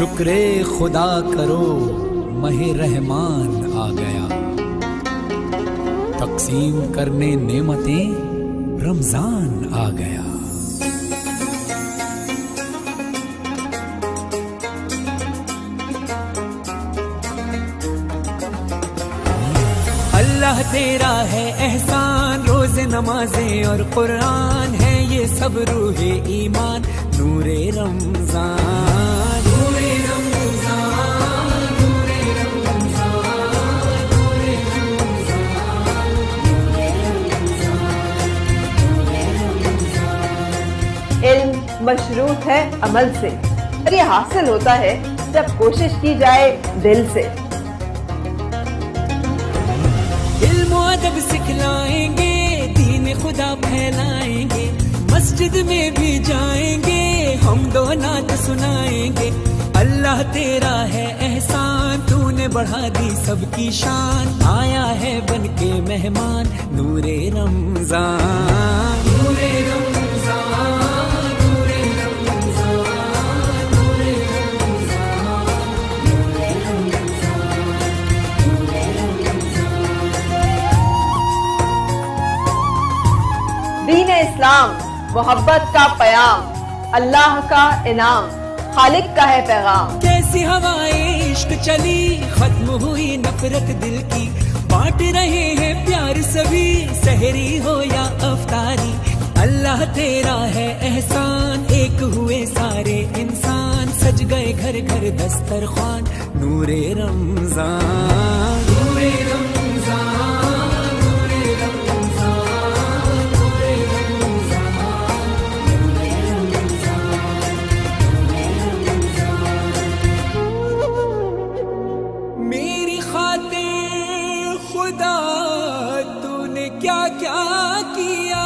شکر خدا کرو ماہ رحمان آ گیا، تقسیم کرنے نعمتیں رمضان آ گیا۔ اللہ تیرا ہے احسان، روز نمازیں اور قرآن ہے یہ سب روح ایمان، نور رمضان نور رمضان نور رمضان نور رمضان۔ علم مشروط ہے عمل سے، اور یہ حاصل ہوتا ہے جب کوشش کی جائے دل سے۔ علم و ادب سکھلائیں گے، دین خدا پھیلائیں گے، مسجد میں بھی جائیں گے، حمد و نعت سنائیں گے۔ اللہ تیرا ہے احسان، تو نے بڑھا دی سب کی شان، آیا ہے بن کے مہمان، نور رمضان نور رمضان نور رمضان نور رمضان۔ دین اسلام محبت کا پیام، اللہ کا انعام، خالق کا ہے پیغام۔ کیسی ہوائیں عشق چلی، ختم ہوئی نفرت دل کی، بانٹ رہے ہیں پیار سبھی، سحری ہو یا افطاری۔ اللہ تیرا ہے احسان، ایک ہوئے سارے انسان، سج گئے گھر گھر دسترخوان، نور رمضان نور رمضان نور رمضان نور رمضان۔ میری خاطر خدا تو نے کیا کیا کیا،